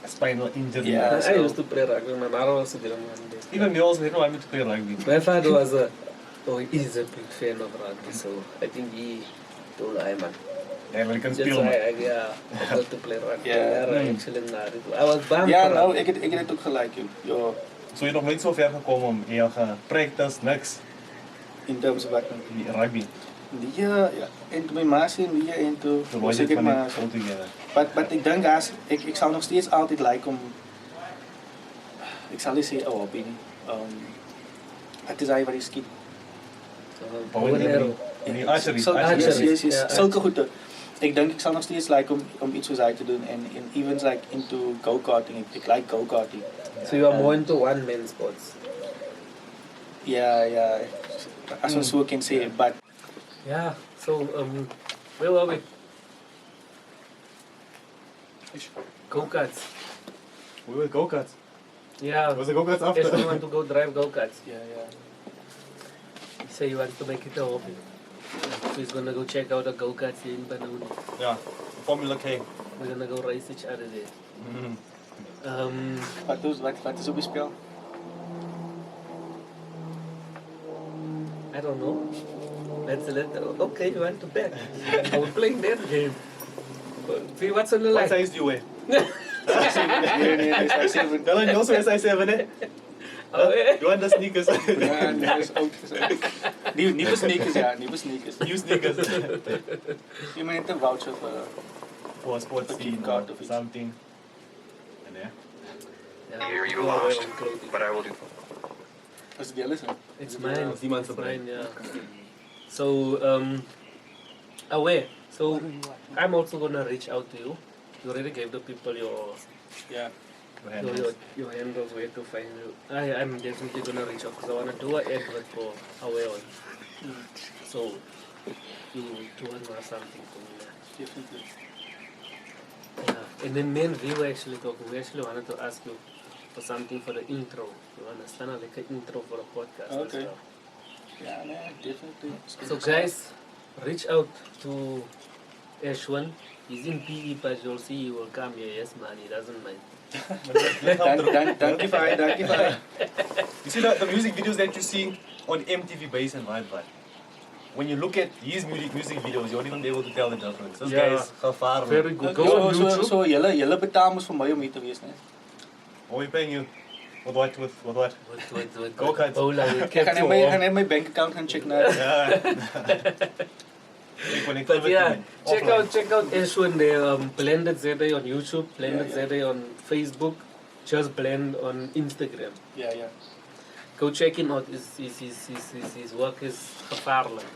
a spinal injury. Yeah. I used to play rugby. My mother also didn't want it. Even me also didn't want me to play rugby. My father was is a big fan of rugby, so I think he told I man. Ja, maar ik kan That's spelen, why man. I got to play rugby. Yeah. Actually, I was bang Ja, for nou, rugby. ik heb het ook gelijk, joh. Jo, Zo je nog niet zo ver gekomen om heel practice, niks, in terms of wat. die rugby. Ja, en toen mijn ma zien, ja, en toen Toen was was ik het het van maar. het zo together. Maar ik denk, ik zou nog steeds altijd lijken om. Ik zal niet zeggen, oh, ben het is eigenlijk wat ik schiet. Bow and arrow. Die archery. Archery. Ja, Zulke goede. Ik denk, ik zal nog steeds lijken om iets zoals hij te doen. En even like into go-karting. Ik like go-karting. So you are more into one-man sports. Ja, als we zo kunnen zeggen. But Yeah. So where were we? Go-karts. We will go-karts. Yeah. Was the go-karts Yes, after? we want to go drive go-karts. ja. He said he wants to make it a hobby. So he's gonna go check out the go-karts here in Banana. Ja, Formula K. We're gonna go race each other there. Mhm. Wat is op je spel? I don't know. Okay, you want to bet? I was playing that game. See what's on the What line? size do you wear? Nee, dat is 7. Tell him also size 7, eh? Oh, yeah. You want the sneakers? Ja, nee, dat is oud gezegd. Nieuwe sneakers, ja, nieuwe sneakers. New sneakers. Je moet net een voucher For a sports Een team kaart or of iets. something. En ja. Yeah, Here you we are lost, wearing clothing. but I will do. Als het wel is, hè. It's mine. It's iemand It's zijn mine, yeah. So, aware. So, I'm also gonna reach out to you. You already gave the people Ja. your handles where to find you. I'm definitely gonna reach out because I wanna do an advert for Aware on. So, you want something for me. Definitely. Yeah. And then me and V were actually talking. We actually wanted to ask you for something for the intro. You understand? Like an intro for a podcast. and Okay. stuff. Ja, nee, definitely. So guys, reach out to Ashwan. He's in PE, but you'll see he will come here. Yes, man, he doesn't mind. Dank je fijn. You see the music videos that you see on MTV Base and Wild. When you look at his music videos, you won't even be able to tell the difference. This Yeah. guy is gevaarlijk. Very good. Go on YouTube. Zo, jullie betalen moest voor mij om hier te wezen, hè. What are we paying you? With what? What? Go-karts. Bola, we Ik kept ga you net warm. mijn bankaccount gaan checken. Yeah. Ik connect But with yeah, him check out Ashwan there. Blended ZA on YouTube, Blended ZA on Facebook, Just Blend on Instagram. Ja. Go check him out. His work is gevaarlijk.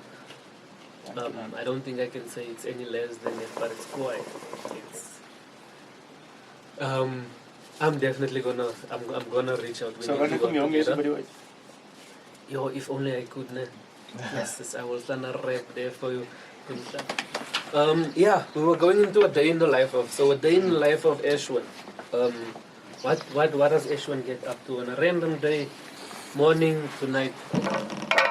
I don't think I can say it's any less than it, but it's quite. It's. I'm definitely gonna. I'm gonna reach out. Zo, wanneer kom je om deze video uit? Yo, if only I could, ne? Yes, I was gonna rap there for you. Yeah, we were going into a day in the life of. So a day in the life of Ashwan. What does Ashwan get up to on a random day, morning to night?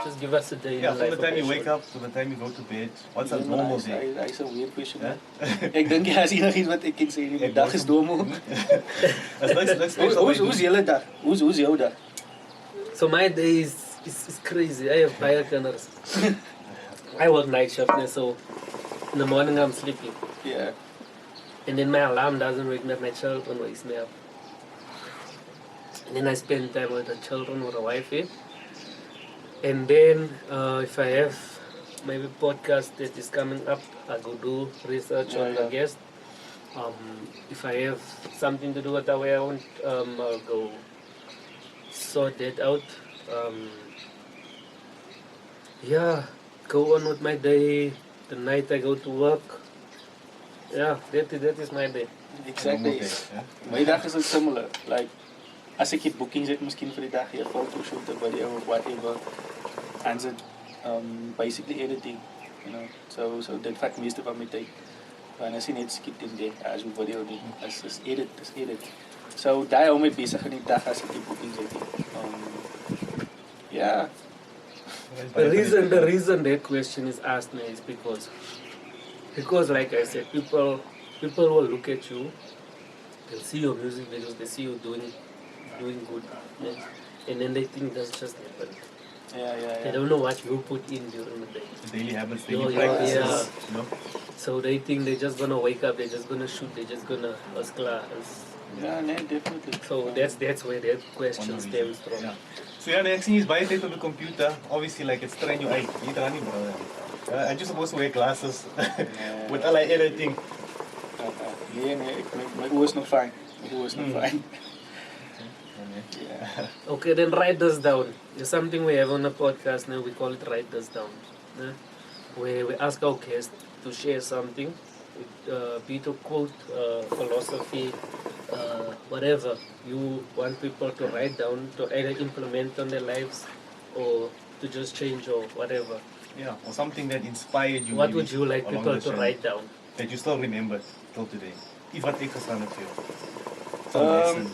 Just give us a day in Yeah, the from life the time of you Ashwan. wake up to the time you go to bed. What's a normal day? Hij is een weird question. Yeah? Ik denk, ja, is hier nog iets wat ik kan zeggen. De dag is domo. Let's Hoe is jullie dag? Hoe is jouw dag? So my day is crazy. I have biokenners. I work night shift, ne, so in the morning I'm sleeping. Ja. And then my alarm doesn't wake me up, my children wakes me up. And then I spend time with the children, with the wife. And then if I have maybe podcast that is coming up, I go do research on the guest. If I have something to do with the way I want, I'll go sort that out. Yeah, go on with my day. The night I go to work. Yeah, that is my day. Exactly. Yeah. My dag is ook similar. Like, as ek die boekings het, miskien vir die dag hier, photoshoot, 'n video of whatever, and it basically editing, you know. So dit vat meeste van my tyd. Want as jy net skiet in dit, as jy video doen, as edit. So daai hou my besig in die dag as ek die boekings het. Yeah. The reason that question is asked now is because like I said, people will look at you, they'll see your music videos, they see you doing good, yeah, and then they think that's just happened. Yeah. They don't know what you put in during the day. Daily habits, Yeah, daily practices. yeah. You know? So they think they're just gonna wake up, they're just gonna shoot, they're just gonna class. Yeah, nee, definitely. So that's where that question stems from. Yeah. So yeah, next thing is buy it on the computer. Obviously, like it's train your eye. You don't need brother. I'm just supposed to wear glasses with all like editing. Nee, my oor is nog fijn. My oor is nog fijn. Yeah. Okay, then write this down. There's something we have on the podcast now, we call it write this down. Yeah? Where we ask our guests to share something, be to quote philosophy, whatever you want people to write down, to either implement on their lives or to just change or whatever. Yeah, or something that inspired you. What maybe would you like along people the to journey write down? that you still remember till today? If wat ek gestaan het vir jou. Um, Some lesson.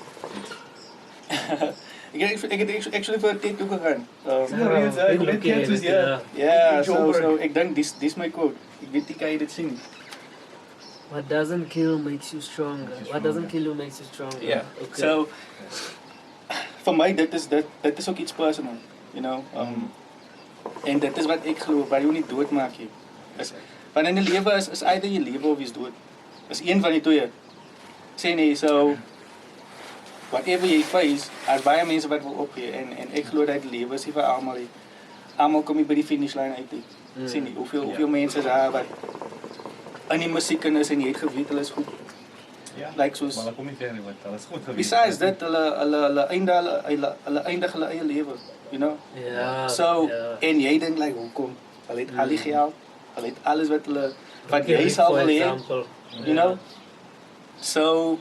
Ik heb actually voor Tik Tok gegaan. Been looking at it, yeah. Yeah, Joburg. so ik denk, this is my quote. Ik weet niet, kan je dit zien? What doesn't kill makes you stronger. What doesn't kill you makes you stronger. Yeah. Okay. So, voor mij, dat is ook iets personal, you know. En dat is wat ik geloof, waar je niet doodmaak je. Want in het leven is either je leven of je is dood. Dat is één van die twee. Sê nee, so, whatever jy face, er baie mense wat wil opgee. En ek glo dat die lewe is nie vir almal nie. Almal kom nie by die finishlyn uit nie. Sien nie, hoeveel mense is daar wat in die musiek is en jy het geweet hulle is goed. Ja. Like soos, Maar dan kom nie ver nie, want alles goed gewees. besides dit, hulle eindig hulle eie lewe, you know? Yeah. So, yeah. en jy dink like, hoekom? Hulle het al die geld, hulle het alles wat hulle, wat Okay, jy sal for wil hê, example, you know? So,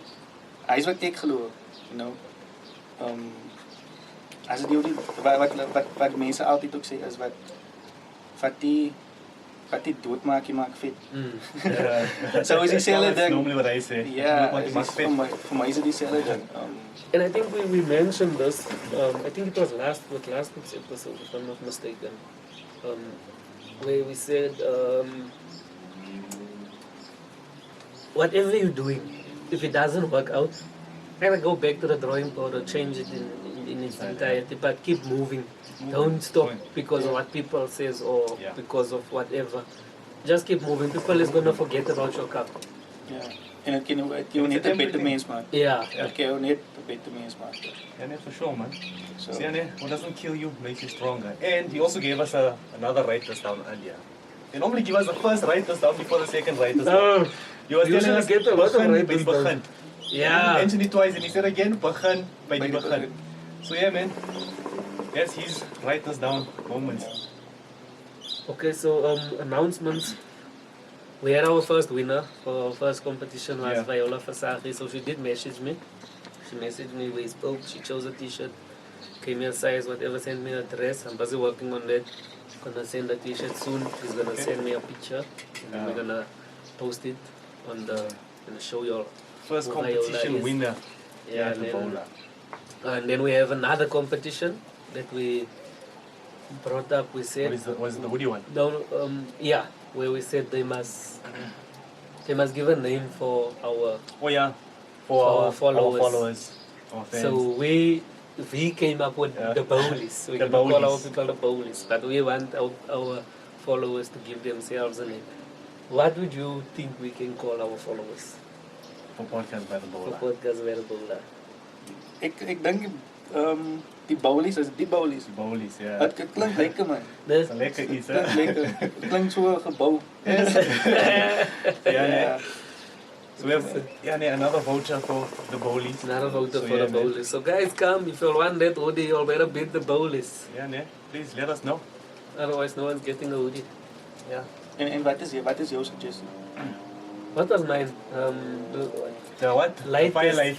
hy is wat ek geloof, you know? As dit die wat mense altyd ook sê is wat die doodmaak, jy maak vet. Yeah. So is dieselfde That's ding. normally what I say. Ja, Want jy maak vet. vir my is dit dieselfde ding. And I think we mentioned this, I think it was last week's episode, if I'm not mistaken, where we said, whatever you're doing, if it doesn't work out, either go back to the drawing board or change it in its entirety, but keep moving. Don't stop because of what people says or Yeah. because of whatever. Just keep moving. People is gonna forget about your cup. Ja. En dit kan jou net 'n beter mens maak. Yeah. Dit kan jou net 'n beter mens maak. Yeah, nee, for sure, man. So, So, yeah, nee, what doesn't kill you makes you stronger. And he also gave us another writer's down earlier. They normally give us the first writer's down before the second writer's down. Oh, You was usually telling us get a lot of begin by writers die down. begin. yeah. He mentioned it twice and he said again, begin by die die begin. begin. So yeah, man, that's his writers down moments. Okay, so announcements. We had our first winner for our first competition was Yeah. Viola Fasaki, so she did message me. She messaged me, we spoke, she chose a t-shirt, gave me a size, whatever, sent me a dress. I'm busy working on that. Gonna send the t-shirt soon. She's gonna send me a picture. And then we're gonna post it on the, gonna show you all. First who Viola competition is. winner. Yeah, the and bowler. then we have another competition that we brought up. We said, Was it the woody one? down, yeah, where we said they must give a name for our. Oh yeah, For our our followers. our fans. So we came up with Yeah. the bowlies. We The can call our bowlies. people the bowlies, but we want our followers to give themselves a name. What would you think we can call our followers For podcast by the for bowler. podcast where bowler? ek dink die bowlies is die bowlies. The bowlies, yeah. Dit klink lekker man. This, It's lekker iets, Klink hè? lekker. Dit klink so 'n gebou. Yeah, Ja. So we have another voucher for the bowlies. another voter So, for yeah, the man. bowlies. So guys, come if you want that hoodie, you better beat the bowlies. Yeah, nee. Please let us know. Otherwise, no one's getting a hoodie. Yeah. En wat is jou suggestie? What was mine? The what? Light, Firelight.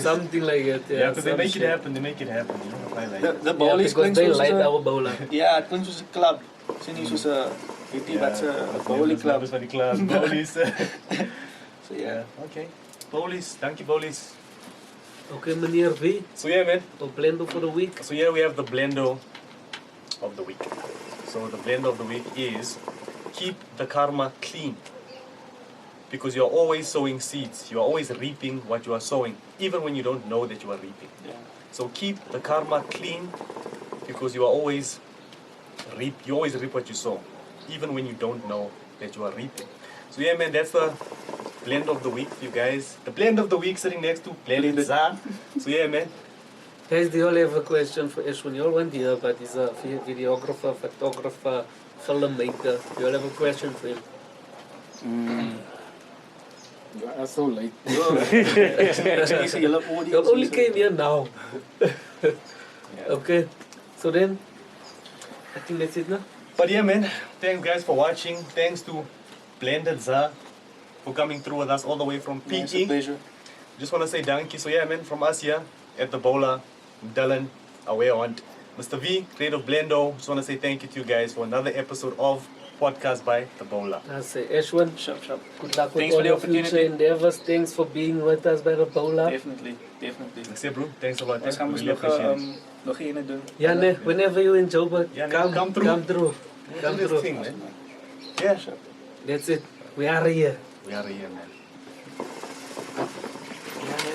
something like that. Yeah, because they some make shit. it happen. They make it happen. You know, the firelight. The Yeah, bowlies because klinkt they soos light een- our bowler. Ja, het klinkt soos 'n club. Sien nie soos 'n weet jy wat 'n bowling club. Numbers van die club. Bowlies. So ja. Okay. Bowlies. Dankie bowlies. Okay, meneer V, So yeah, man. the blender for the week. So here we have the blender of the week. So the blender of the week is keep the karma clean. Because you're always sowing seeds. You are always reaping what you are sowing, even when you don't know that you are reaping. Ja. So keep the karma clean because you always reap what you sow, even when you don't know that you are reaping. So yeah, man, that's the blend of the week for you guys. The blend of the week sitting next to Blended Za. So yeah, man. Guys, do you all have a question for Ashwin? You all want to hear about he's a videographer, photographer, filmmaker. Do you all have a question for him? You are so late. Actually, is 'n hele audience. You all only hier. came here now. Okay, so then, I think that's it now. But yeah, man, thanks guys for watching. Thanks to Blended Za for coming through with us all the way from Yeah, it's a PE. pleasure. Just want to say thank you. So yeah, man, from us here at the Bowler, Dylan, away on Mr. V, Creative Blendo. Just want to say thank you to you guys for another episode of Podcast by the Bowler. I say, Ashwin, Sharp. good luck with Thanks all for the your future opportunity. endeavors. Thanks for being with us by the bowler. Definitely. Like I said, bro, thanks a lot. Ons gaan Really nog appreciate it. nog een doen. Yeah, ne, whenever you in Joburg, Yeah, ne, come through. Come through. Come Do this through. thing, man. Yeah, That's it. We are here. we are here, man.